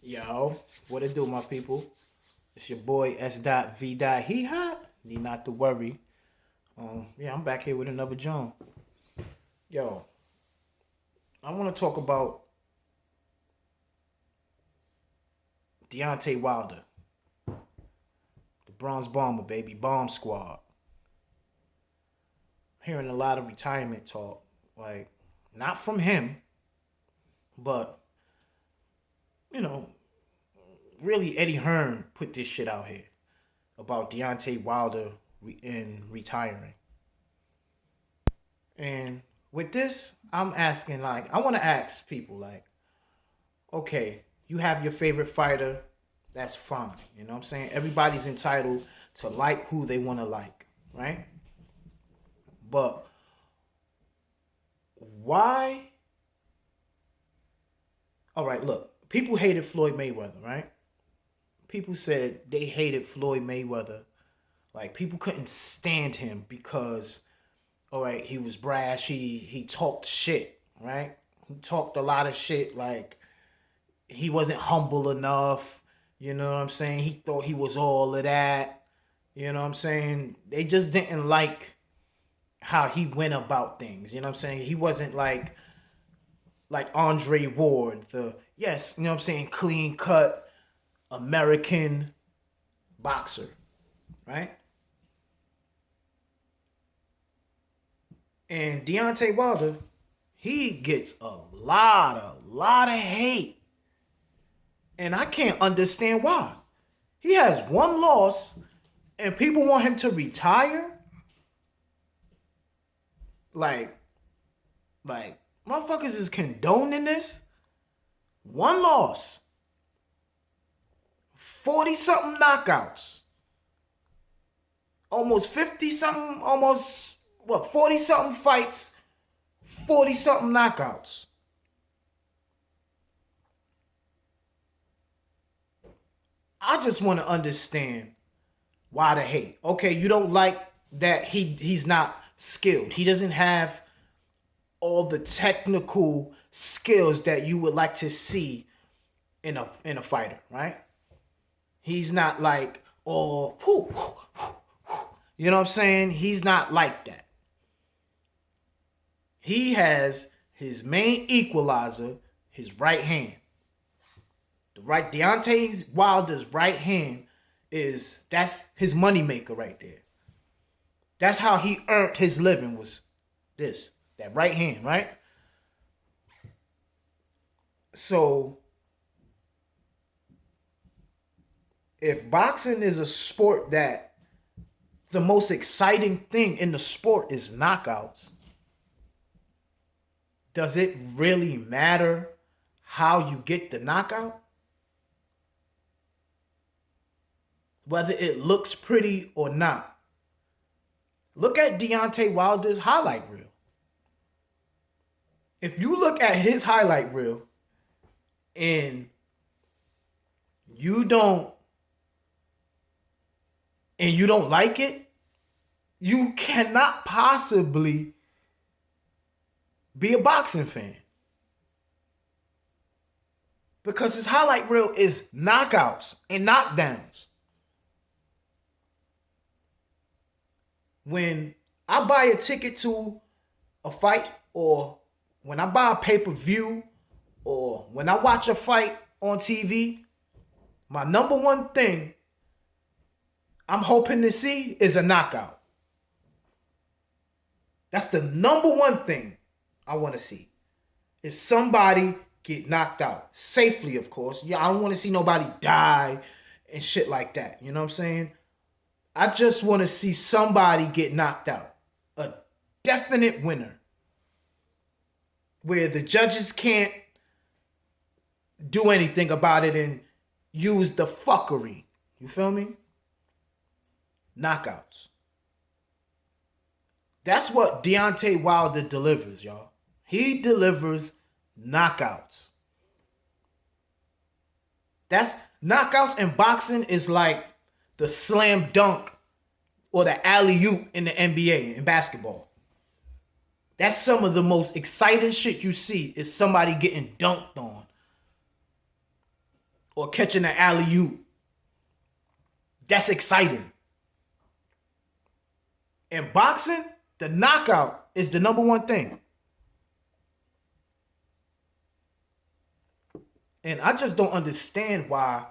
Yo, what it do, my people? It's your boy S. V. He hot. Need not to worry. Yeah, I'm back here with another John. Yo, I want to talk about Deontay Wilder, the Bronze Bomber, baby, Bomb Squad. Hearing a lot of retirement talk, like not from him, but you know, really Eddie Hearn put this shit out here about Deontay Wilder in retiring. And with this, I'm asking, like, I want to ask people, like, okay, you have your favorite fighter, that's fine. You know what I'm saying? Everybody's entitled to like who they want to like, right? But why? All right, look, people hated Floyd Mayweather, right? People said they hated Floyd Mayweather. Like, people couldn't stand him because, all right, he was brash. He talked shit, right? He talked a lot of shit. Like, he wasn't humble enough. You know what I'm saying? He thought he was all of that. You know what I'm saying? They just didn't like how he went about things. You know what I'm saying? He wasn't like Andre Ward, the yes, you know what I'm saying, clean cut American boxer, right? And Deontay Wilder, he gets a lot of hate. And I can't understand why. He has one loss and people want him to retire? Like, like, motherfuckers is condoning this? One loss. 40 something knockouts. Almost 50 something, almost, what, 40 something fights, 40 something knockouts. I just want to understand why the hate. Okay, you don't like that he's not skilled. He doesn't have all the technical skills that you would like to see in a fighter, right? He's not like all you know what I'm saying? He's not like that. He has his main equalizer, his right hand. The right Deontay Wilder's right hand that's his moneymaker right there. That's how he earned his living was that right hand, right? So if boxing is a sport that the most exciting thing in the sport is knockouts, does it really matter how you get the knockout? Whether it looks pretty or not. Look at Deontay Wilder's highlight reel. If you look at his highlight reel and you don't like it, you cannot possibly be a boxing fan. Because his highlight reel is knockouts and knockdowns. When I buy a ticket to a fight, or when I buy a pay-per-view, or when I watch a fight on TV, my number one thing I'm hoping to see is a knockout. That's the number one thing I want to see. Is somebody get knocked out. Safely, of course. Yeah, I don't want to see nobody die and shit like that. You know what I'm saying? I just want to see somebody get knocked out. A definite winner. Where the judges can't do anything about it and use the fuckery. You feel me? Knockouts. That's what Deontay Wilder delivers, y'all. He delivers knockouts. That's knockouts in boxing is like the slam dunk or the alley-oop in the NBA in basketball. That's some of the most exciting shit you see is somebody getting dunked on. or catching an alley-oop. That's exciting. In boxing, the knockout is the number one thing. And I just don't understand why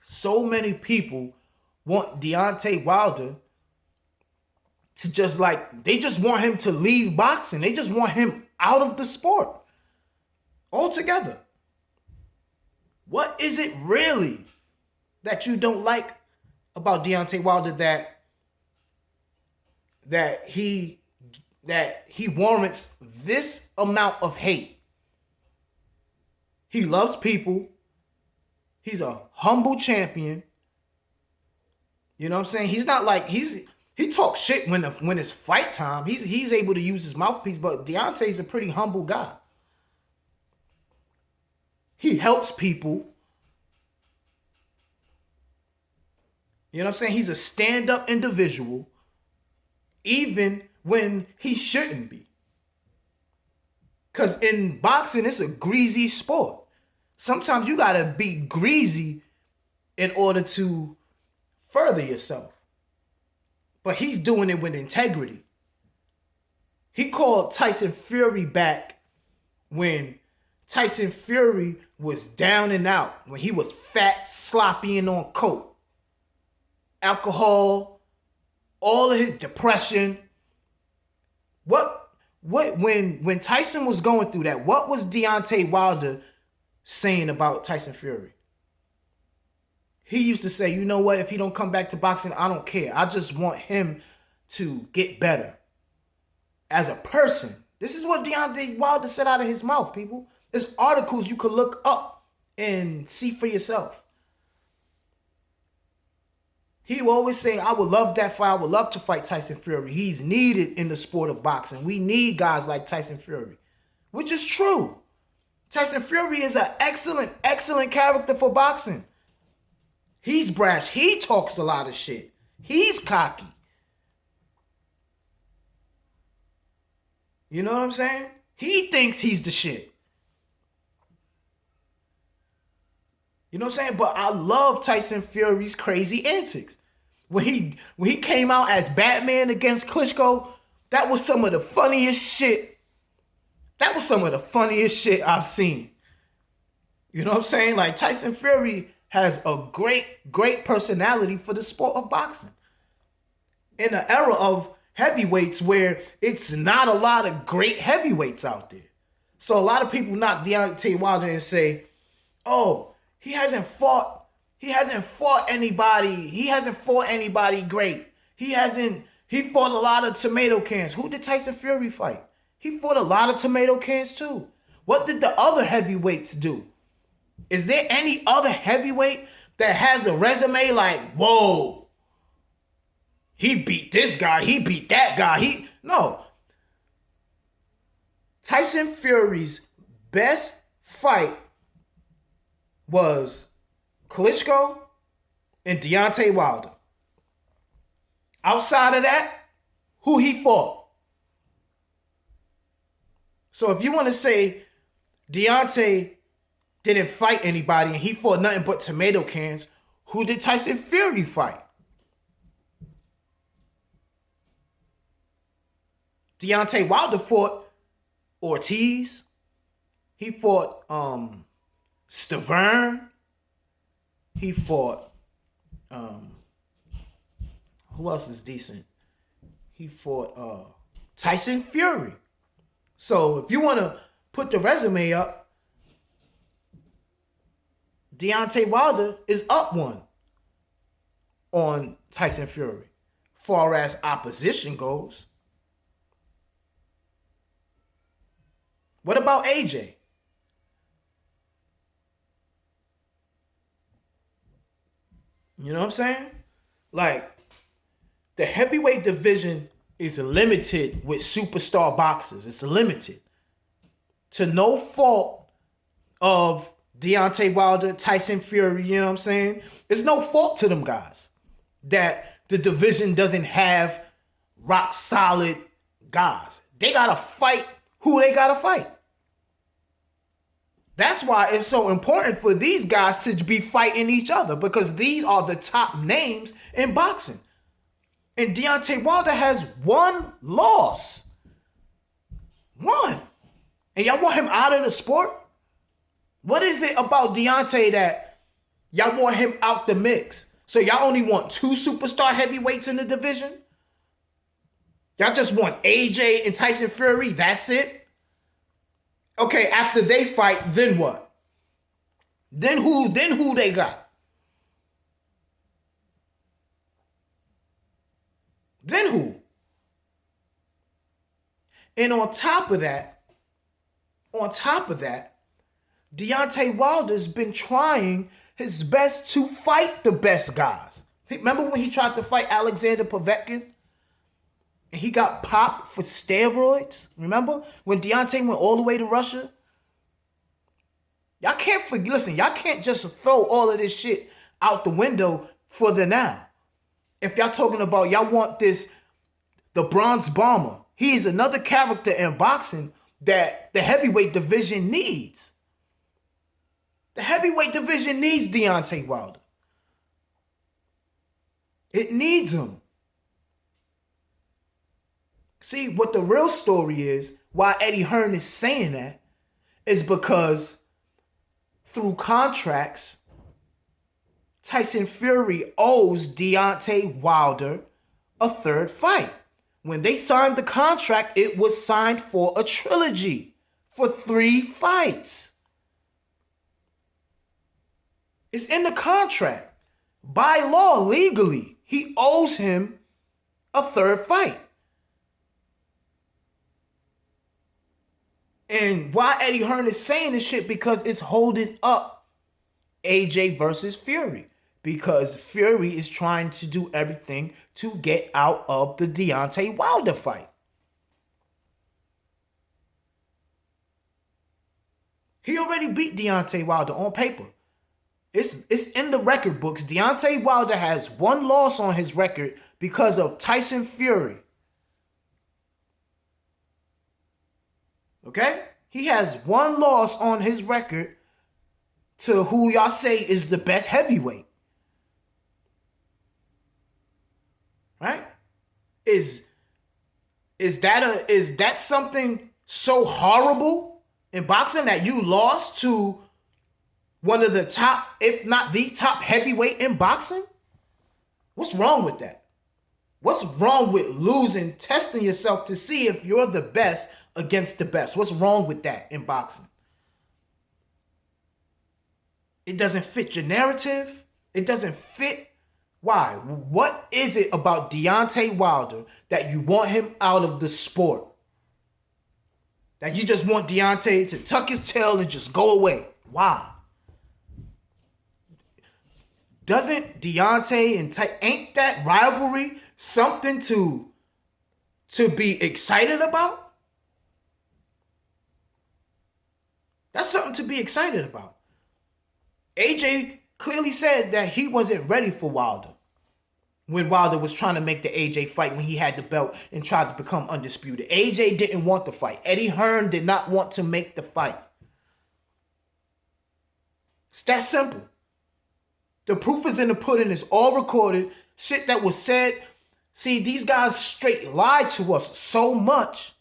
so many people want Deontay Wilder to just they just want him to leave boxing. They just want him out of the sport altogether. What is it really that you don't like about Deontay Wilder that he warrants this amount of hate? He loves people. He's a humble champion. You know what I'm saying? He's not he talks shit when it's fight time. He's able to use his mouthpiece, but Deontay's a pretty humble guy. He helps people. You know what I'm saying? He's a stand-up individual, even when he shouldn't be. Because in boxing, it's a greasy sport. Sometimes you gotta be greasy in order to further yourself. But he's doing it with integrity. He called Tyson Fury back when Tyson Fury was down and out, when he was fat, sloppy, and on coke. Alcohol, all of his depression. When Tyson was going through that, what was Deontay Wilder saying about Tyson Fury? He used to say, you know what, if he don't come back to boxing, I don't care. I just want him to get better as a person. This is what Deontay Wilder said out of his mouth, people. There's articles you could look up and see for yourself. He will always say, I would love that fight. I would love to fight Tyson Fury. He's needed in the sport of boxing. We need guys like Tyson Fury, which is true. Tyson Fury is an excellent, excellent character for boxing. He's brash. He talks a lot of shit. He's cocky. You know what I'm saying? He thinks he's the shit. You know what I'm saying? But I love Tyson Fury's crazy antics. When he came out as Batman against Klitschko, that was some of the funniest shit. That was some of the funniest shit I've seen. You know what I'm saying? Like, Tyson Fury has a great, great personality for the sport of boxing. In an era of heavyweights where it's not a lot of great heavyweights out there. So a lot of people knock Deontay Wilder and say, oh, he hasn't fought anybody great. He fought a lot of tomato cans. Who did Tyson Fury fight? He fought a lot of tomato cans too. What did the other heavyweights do? Is there any other heavyweight that has a resume like, whoa, he beat this guy, he beat that guy, no. Tyson Fury's best fight was Klitschko and Deontay Wilder. Outside of that, who he fought? So if you want to say Deontay didn't fight anybody and he fought nothing but tomato cans, who did Tyson Fury fight? Deontay Wilder fought Ortiz. He fought Stavern. He fought who else is decent? He fought Tyson Fury. So if you want to put the resume up, Deontay Wilder is up one on Tyson Fury, far as opposition goes. What about AJ? You know what I'm saying? Like, the heavyweight division is limited with superstar boxers. It's limited. To no fault of Deontay Wilder, Tyson Fury, you know what I'm saying? It's no fault to them guys that the division doesn't have rock solid guys. They gotta fight who they gotta fight. That's why it's so important for these guys to be fighting each other, because these are the top names in boxing. And Deontay Wilder has one loss. One. And y'all want him out of the sport? What is it about Deontay that y'all want him out the mix? So y'all only want 2 superstar heavyweights in the division? Y'all just want AJ and Tyson Fury? That's it? Okay, after they fight, then what? Then who they got? Then who? And on top of that, Deontay Wilder's been trying his best to fight the best guys. Remember when he tried to fight Alexander Povetkin? And he got popped for steroids? Remember? When Deontay went all the way to Russia? Y'all can't forget, listen, y'all can't just throw all of this shit out the window for the now. If y'all talking about y'all want this, the Bronze Bomber, he is another character in boxing that the heavyweight division needs. The heavyweight division needs Deontay Wilder. It needs him. See, what the real story is, why Eddie Hearn is saying that, is because through contracts, Tyson Fury owes Deontay Wilder a 3rd fight. When they signed the contract, it was signed for a trilogy for 3 fights. It's in the contract. By law, legally, he owes him a 3rd fight. And why Eddie Hearn is saying this shit, because it's holding up AJ versus Fury. Because Fury is trying to do everything to get out of the Deontay Wilder fight. He already beat Deontay Wilder on paper. It's in the record books. Deontay Wilder has 1 loss on his record because of Tyson Fury. Okay? He has 1 loss on his record to who y'all say is the best heavyweight. Right? Is that something so horrible in boxing that you lost to one of the top, if not the top heavyweight in boxing? What's wrong with that? What's wrong with losing, testing yourself to see if you're the best against the best? What's wrong with that in boxing? It doesn't fit your narrative. It doesn't fit. Why? What is it about Deontay Wilder that you want him out of the sport? That you just want Deontay to tuck his tail and just go away? Why? Doesn't Deontay and ain't that rivalry something to be excited about? That's something to be excited about. AJ clearly said that he wasn't ready for Wilder when Wilder was trying to make the AJ fight when he had the belt and tried to become undisputed. AJ didn't want the fight. Eddie Hearn did not want to make the fight. It's that simple. The proof is in the pudding. It's all recorded. Shit that was said. See, these guys straight lied to us so much.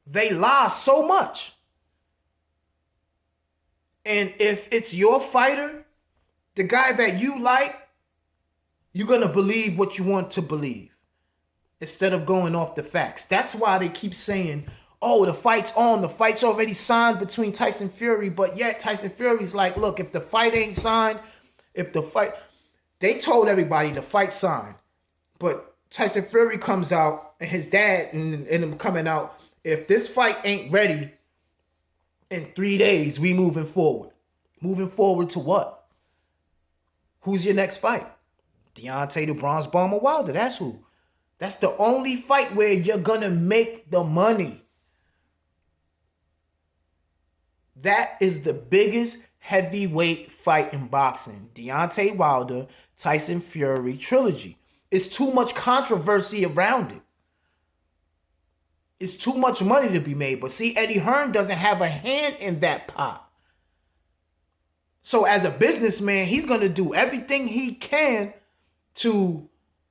They lie so much. And if it's your fighter, the guy that you like, you're going to believe what you want to believe instead of going off the facts. That's why they keep saying, oh, the fight's on. The fight's already signed between Tyson Fury. But yet Tyson Fury's like, look, if the fight ain't signed, they told everybody the fight signed. But Tyson Fury comes out and his dad and him coming out, if this fight ain't ready in 3 days, we moving forward. Moving forward to what? Who's your next fight? Deontay the Bronze Bomber Wilder. That's who. That's the only fight where you're going to make the money. That is the biggest heavyweight fight in boxing. Deontay Wilder, Tyson Fury trilogy. It's too much controversy around it. It's too much money to be made. But see, Eddie Hearn doesn't have a hand in that pot. So as a businessman, he's going to do everything he can to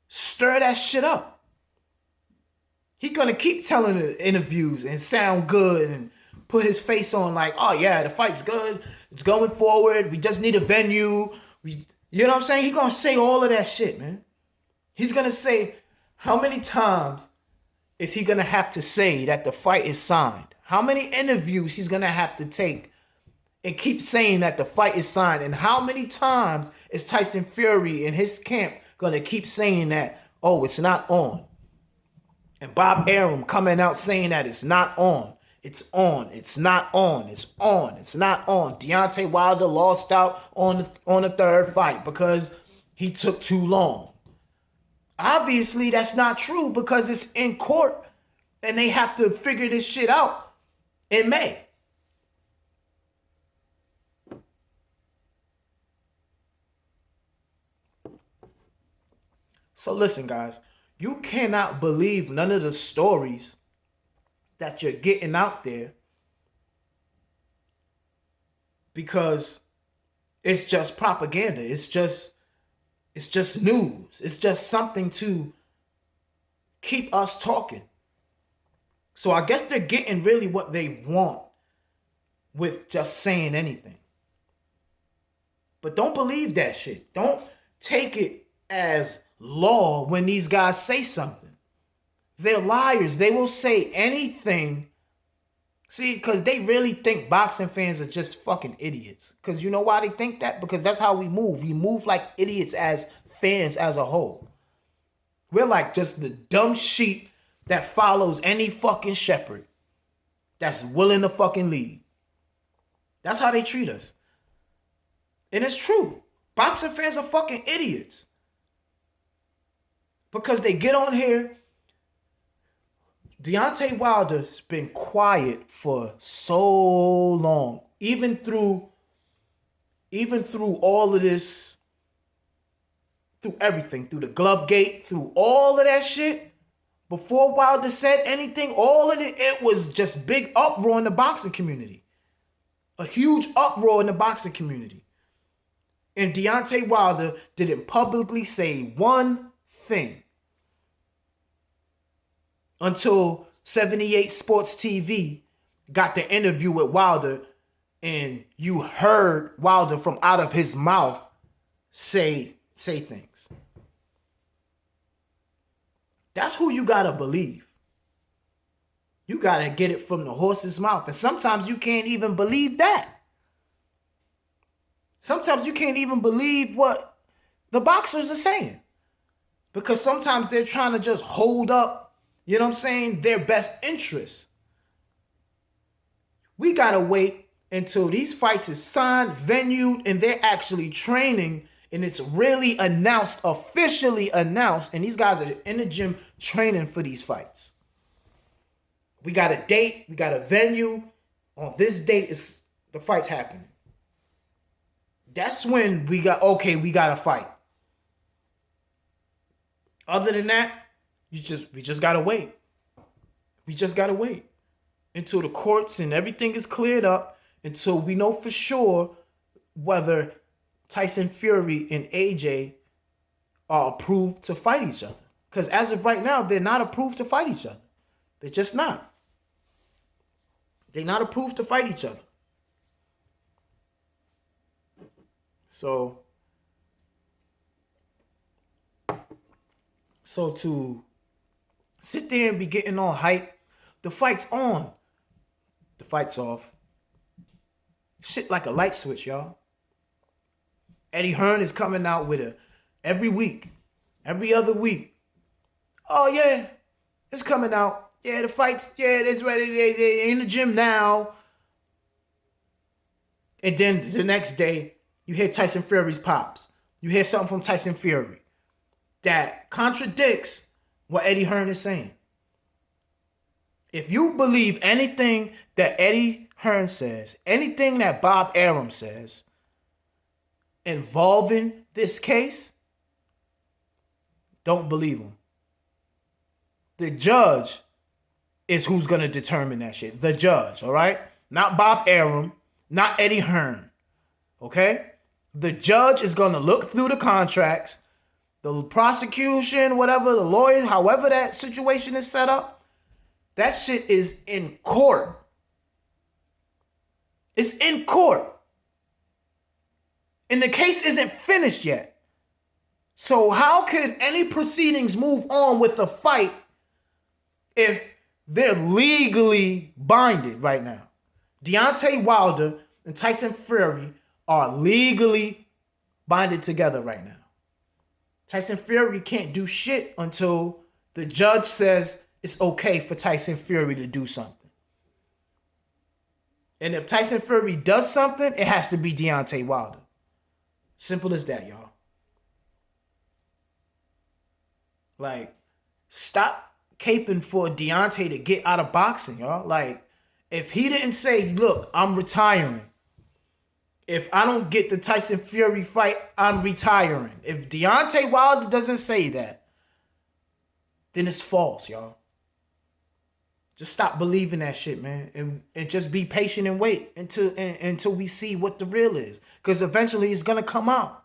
stir that shit up. He's going to keep telling the interviews and sound good and put his face on like, oh yeah, the fight's good. It's going forward. We just need a venue. You know what I'm saying? He's going to say all of that shit, man. He's going to say, how many times is he going to have to say that the fight is signed? How many interviews he's going to have to take and keep saying that the fight is signed? And how many times is Tyson Fury and his camp going to keep saying that, oh, it's not on? And Bob Arum coming out saying that it's not on. It's on. It's not on. It's on. It's not on. Deontay Wilder lost out on the third fight because he took too long. Obviously, that's not true because it's in court and they have to figure this shit out in May. So listen, guys, you cannot believe none of the stories that you're getting out there because it's just propaganda. It's just news. It's just something to keep us talking. So I guess they're getting really what they want with just saying anything. But don't believe that shit. Don't take it as law when these guys say something. They're liars. They will say anything. See, because they really think boxing fans are just fucking idiots. Because you know why they think that? Because that's how we move. We move like idiots as fans as a whole. We're like just the dumb sheep that follows any fucking shepherd that's willing to fucking lead. That's how they treat us. And it's true. Boxing fans are fucking idiots. Because they get on here. Deontay Wilder's been quiet for so long. Even through all of this, through everything, through the glove gate, through all of that shit, before Wilder said anything, all of it was just big uproar in the boxing community. A huge uproar in the boxing community. And Deontay Wilder didn't publicly say one thing until 78 Sports TV got the interview with Wilder and you heard Wilder from out of his mouth say things. That's who you gotta believe. You gotta get it from the horse's mouth. And sometimes you can't even believe that. Sometimes you can't even believe what the boxers are saying. Because sometimes they're trying to just hold up, you know what I'm saying, their best interests. We gotta wait until these fights is signed, venued, and they're actually training, and it's really announced, officially announced, and these guys are in the gym training for these fights. We got a date, we got a venue. On this date is the fight's happening. That's when we got a fight. Other than that, we just gotta wait. We just gotta wait until the courts and everything is cleared up, until we know for sure whether Tyson Fury and AJ are approved to fight each other. Because as of right now, they're not approved to fight each other. They're just not. They're not approved to fight each other. So to sit there and be getting all hype, the fight's on. The fight's off. Shit like a light switch, y'all. Eddie Hearn is coming out with every week, every other week. Oh yeah, it's coming out. Yeah, the fight's, it's ready. They're in the gym now. And then the next day, you hear Tyson Fury's pops. You hear something from Tyson Fury that contradicts what Eddie Hearn is saying. If you believe anything that Eddie Hearn says, anything that Bob Arum says involving this case, don't believe him. The judge is who's going to determine that shit. The judge, all right? Not Bob Arum, not Eddie Hearn, Okay? The judge is going to look through the contracts, the prosecution, whatever, the lawyers, however that situation is set up. That shit is in court. It's in court. And the case isn't finished yet. So how could any proceedings move on with the fight if they're legally binded right now? Deontay Wilder and Tyson Fury are legally binded together right now. Tyson Fury can't do shit until the judge says it's okay for Tyson Fury to do something. And if Tyson Fury does something, it has to be Deontay Wilder. Simple as that, y'all. Like, stop caping for Deontay to get out of boxing, y'all. Like, if he didn't say, look, I'm retiring. If I don't get the Tyson Fury fight, I'm retiring. If Deontay Wilder doesn't say that, then it's false, y'all. Just stop believing that shit, man. And just be patient and wait until we see what the real is. Because eventually it's going to come out.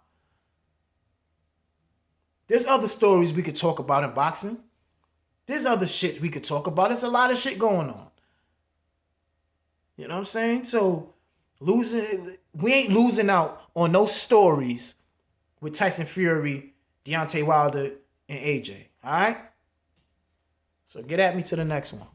There's other stories we could talk about in boxing. There's other shit we could talk about. There's a lot of shit going on. You know what I'm saying? So we ain't losing out on no stories with Tyson Fury, Deontay Wilder, and AJ. All right? So get at me to the next one.